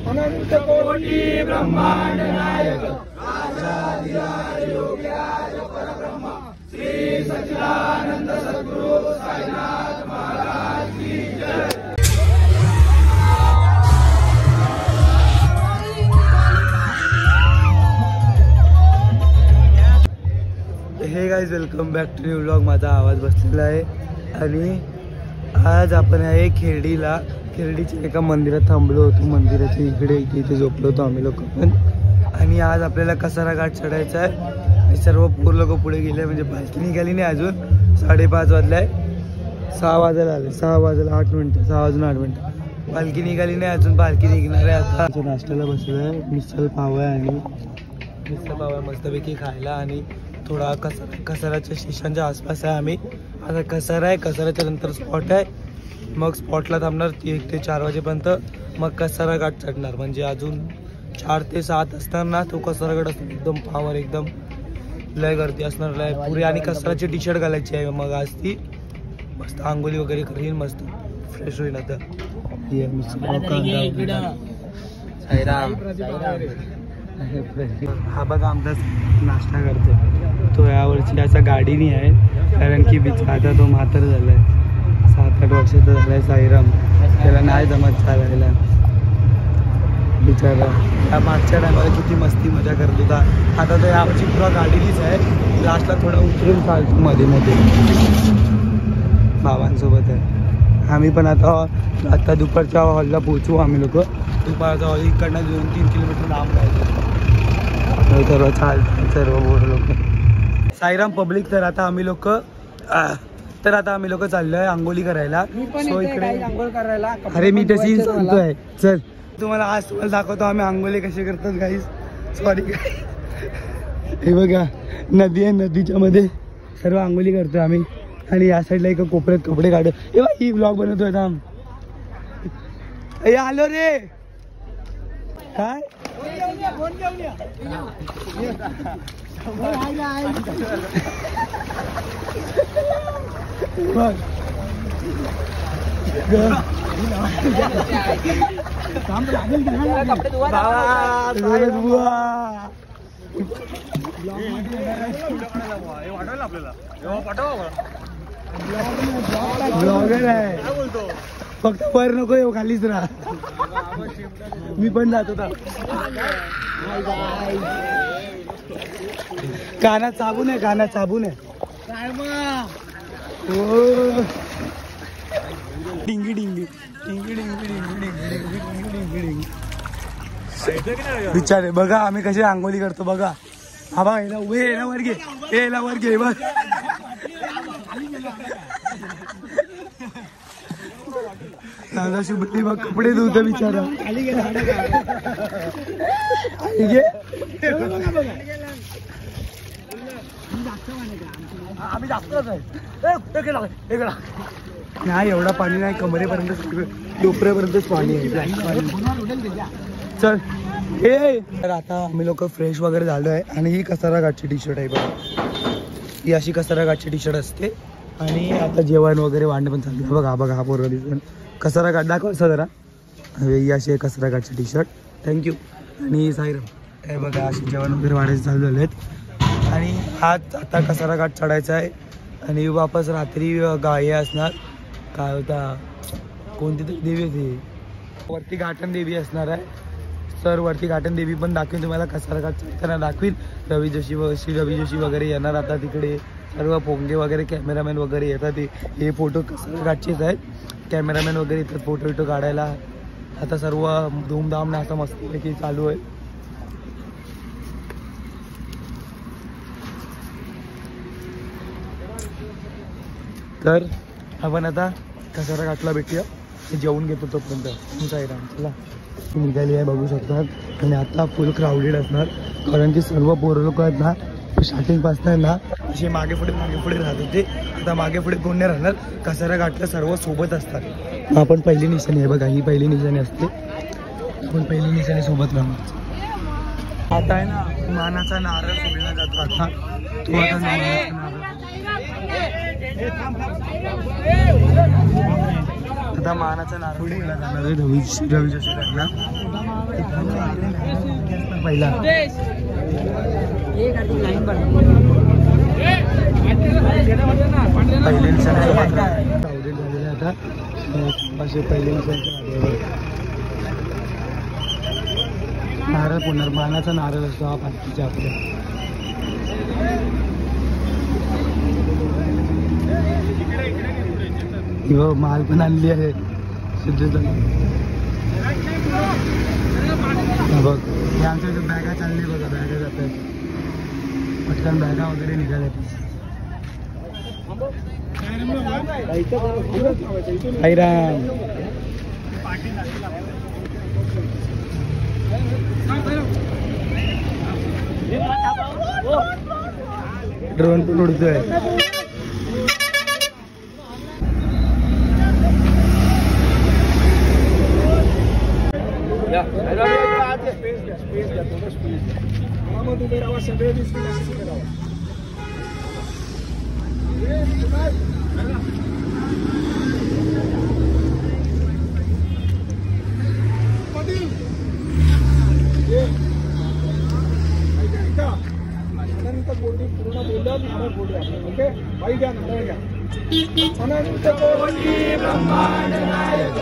अनंत कोटी ब्रह्मांड नायक राजाधिराज योगीराज परब्रह्म श्री सच्चिदानंद सद्गुरु साईनाथ महाराज की जय। Hey guys, welcome back to new vlog. माझा आवाज बसलेला आहे आणि आज आपण आहे खेर्डीच्या एका मंदिरात थांबलो होतो। मंदिराच्या इथे झोपलो होतो आम्ही लोक पण। आणि आज आपल्याला कसारा घाट चढायचा आहे। सर्व पोर लोक पुढे गेले, म्हणजे पालखी निघाली नाही अजून। 5:30 वाजलाय, 6 वाजायला आले, 6 वाजायला 8 मिनिटं, 6 वाजून 8 मिनिटं। पालखी निघाली नाही अजून, पालखी निघणार आहे आता। नाश्त्याला बसलो आहे, मिसळ पाव आहे आणि मिसळ पाव आहे मस्तपैकी खायला। आणि थोडा कसाराच्या स्टेशनच्या आसपास आहे आम्ही आता। कसारा आहे, कसाराच्या नंतर स्पॉट आहे, मग स्पॉटला थांबणार 1 ते 4 वाजेपर्यंत। मग कसारा घाट चढणार, म्हणजे अजून 4 ते 7 असणार ना तो कसारा घाट असतो। एकदम पावर, एकदम लय गर्दी असणार लय पुरी। आणि कसाराची टी शर्ट घालायची आहे, मग आज ती मस्त आंघोळी वगैरे करीन, मस्त फ्रेश होईल आता। हा बघा आमचा नाश्ता करतो तो। यावर्षी असा गाडीने आहे, कारण की आता तो म्हातार झालाय, 7-8 वर्षाचा झालाय साईराम। त्याला नाही जमत चालायला बिचारा। त्या मागच्या टायमाला किती मस्ती मजा करत होता, आता तो यावर्षी पुरा गाडीनीच आहे। लास्टला थोडा उतरून चालतो मध्ये मध्ये, बाबांसोबत आहे। आम्ही पण आता दुपारच्या हॉलला पोहोचू आम्ही लोक। दुपारचा हॉल इकडनं 2-3 किलोमीटर लांब राहायचं सर्व चालतात सर्व बोर लोक। साईराम पब्लिक। तर आता आम्ही लोक चाललोय आंघोळी करायला। सो इकडे आंघोळ करायला, अरे मी तशी सांगतोय, चल तुम्हाला आज दाखवतो आम्ही आंघोळी कशी करतात गाईस। सॉरी हे बघा नदी आहे, नदीच्या मध्ये सर्व आंघोळी करतोय आम्ही। आणि या साईडला एका कोपऱ्यात कपडे काढ। हे बघ ही ब्लॉग बनवतोय थांब। हे आलो रे काय ब्लॉगर आहे, फक्त वर नको येऊ, खालीच राहा। मी पण जात होता। कानात साबून आहे, कानात साबून आहे। डिंगी डिंगी डिंगी डिंगी डिंगी डिंगी डिंगी डिंगी बिचारे। बघा आम्ही कशी आंघोळी करतो बघा। हा बघा याला उभे, याला वर घे, याला वर घे बघ। दादा शुभली बघ कपडे धुतो बिचारा। खाली गेला आम्ही जास्तच आहे। नाही एवढा पाणी नाही, कमरेपर्यंत डोपऱ्यापर्यंतच पाणी आहे। चल तर आता आम्ही लोक फ्रेश वगैरे झालो आहे। आणि ही कसारा घाटची टी शर्ट आहे बघा, ही अशी कसारा घाटची टी शर्ट असते। आणि आता जेवण वगैरे वाढणं पण चालू आहे बघा। बघा हा पोरगा दिसून कसारा घाट दाखव असं जरा। ही अशी आहे कसारा घाटची टी शर्ट, थँक्यू। आणि साईराम हे बघा अशी जेवण वगैरे वाढायचे चालू झाले आहेत। आणि आज आता कसारा घाट चढायचा आहे आणि वापस रात्री गाय असणार, काय होता कोणती तरी देवी होती, वरती घाटन देवी असणार आहे। सर वरती घाटन देवी पण दाखवीन तुम्हाला, कसारा घाट चढताना दाखवीन। रवी जोशी वगैरे येणार आता तिकडे, सर्व पोंगे वगैरे कॅमेरामॅन वगैरे येतात। हे फोटो कसारा घाटचेच आहेत, कॅमेरामॅन वगैरे येतात फोटो काढायला। आता सर्व धूमधाम असं मस्तपैकी चालू आहे। तर आपण आता कसारा घाटला भेटूया, जेवून घेतो तोपर्यंत। साईराम चला निघाली आहे बघू शकतात। आणि आता फुल क्राऊडेड असणार, कारण की सर्व पोरं लोक आहेत ना स्टार्टिंग पासून ना असे मागे पुढे राहत होते। आता मागे पुढे कोण नाही राहणार, कसारा घाटला सर्व सोबत असतात। आपण पहिली निशाणी आहे बघा, ही पहिली निशाणी असते, आपण पहिली निशाणी सोबत राहणार। आता आहे ना मानाचा नारळ फोडला जातो। आता तो आता मानाचा नारळ फोडला जाणार आहे रवी जोशी यांना। पहिला पहिले निशाण्याचं पात्र आउटलेट झालेलं आता असे पहिले निशाण्याच्या नारळ पुनर्मानाचा नारळ असतो हा पालखीच्या आपल्या हो माल पण आणली आहे सिद्धेचा बघ हे आमच्या इथे बॅगा चालली बघा बॅगा जात आहेत पटकन बॅगा वगैरे निघाल्या ड्रोन पण उडतोय पूर्ण बोलूया ओके बाई घ्या नंतर घ्या अनंत कोटी ब्रह्मांड नायक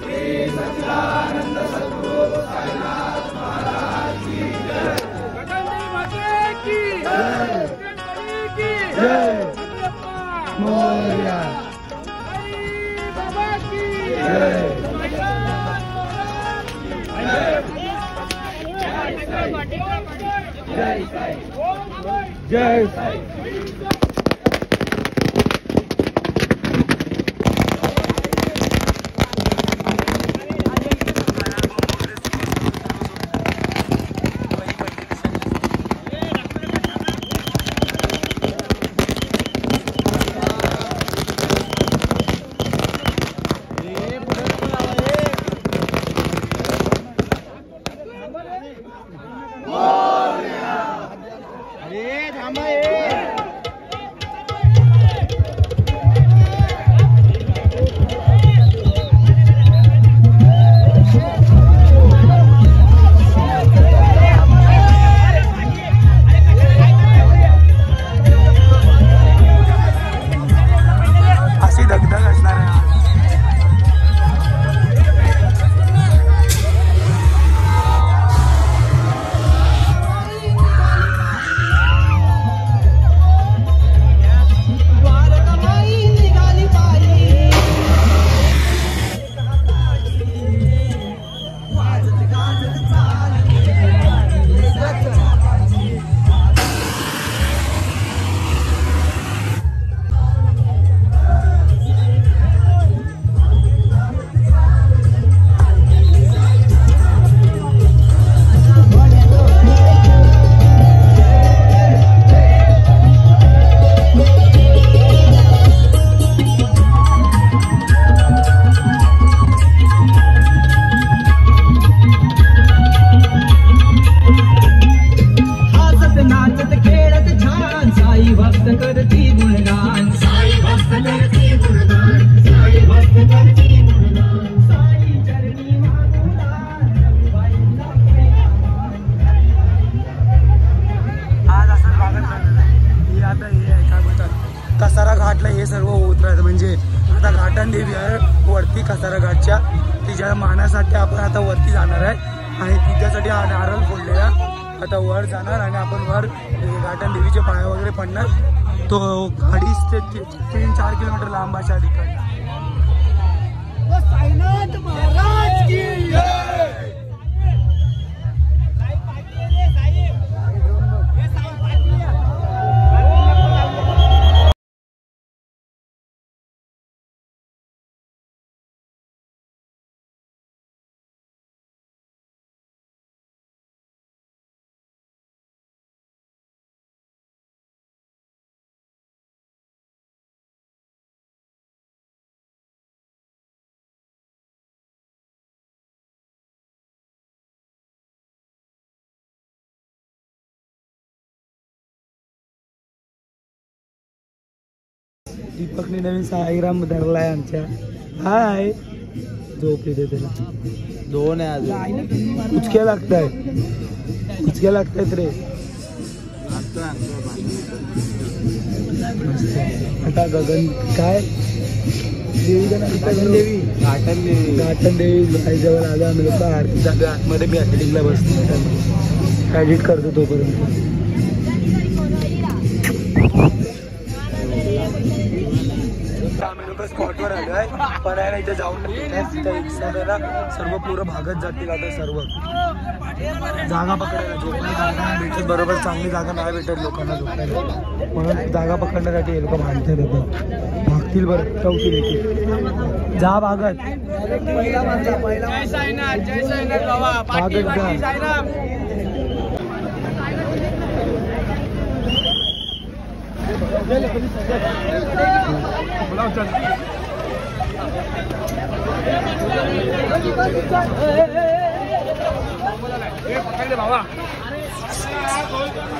श्री सच्चिदानंद सद्गुरु साईनाथ महाराज की जय गणपति माता की जय मोरया बाबा की जय जय साई जय साई कसारा घाटला हे सर्व उतरायचं म्हणजे आता घाटनदेवी आहे वरती कसारा घाटच्या तिच्या मानासाठी आपण आता वरती जाणार आहे आणि तिच्यासाठी हा नारळ फोडलेला आता वर जाणार आणि आपण वर घाटनदेवीचे पाय वगैरे पडणार तो 2.5 ते 3-4 किलोमीटर लांब अशा ठिकाणी साईनाथ महाराज की दीपकने नवीन साईराम धरलाय आमच्या हाय झोप येते त्याला. 2 आहे अजून. कुचक्या लागतायत रे. आता गगन काय घाटन देवी आईजवळ आलो आम्ही लोक. आरती चालू आतमध्ये मी ॲथलेटिकला बसतो, एडिट करतो तोपर्यंत. आम्ही लोक स्पॉटवर आलो आहे, पण आहे ना इथे जाऊन सर्व पुरं भागत जातील आता. सर्व जागा पकडायला झोपायला जागा नाही भेटत, बरोबर चांगली जागा नाही भेटत लोकांना झोपायला, म्हणून जागा पकडण्यासाठी हे लोक भांडतात होतं. भागतील बरं, चौथी देखील जा भागत भागत जा.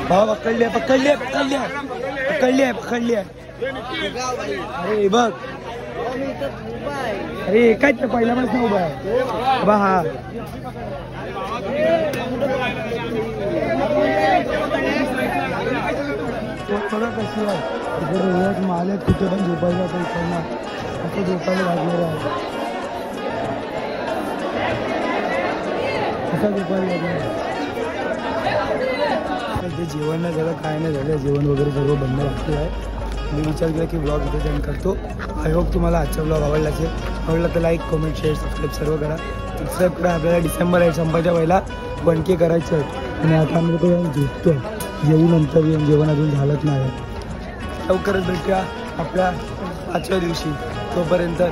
भावा पकडली. अरे बघ, अरे काय तर पहिला पण उभा आहे बा. हा थोडं कशी आहे इकडे रोज माल आहेत, कुठे पण झोपायला इकडनं असं झोपायला लागलेलं आहे. असं झोपायला लागलं. ते जेवण नाही झालं, काय नाही झालं, जेवण वगैरे सर्व बंद लागते आहे. मी विचार केला की ब्लॉग इथे जॉईन करतो. आय होप तुम्हाला आजचा ब्लॉग आवडला असेल. आवडला तर लाईक, कमेंट, शेअर, सबस्क्राईब सर्व करा. सबस्क्राईब करा. आपल्याला डिसेंबर आहे संपायच्या वेळेला 1K करायचं आहे. आणि आता आम्ही लोक येऊन झोपतो. जेवूनंतर येऊन जेवण अजून झालंच नाही. लवकरच भेटूया आपल्या 5व्या दिवशी. तोपर्यंत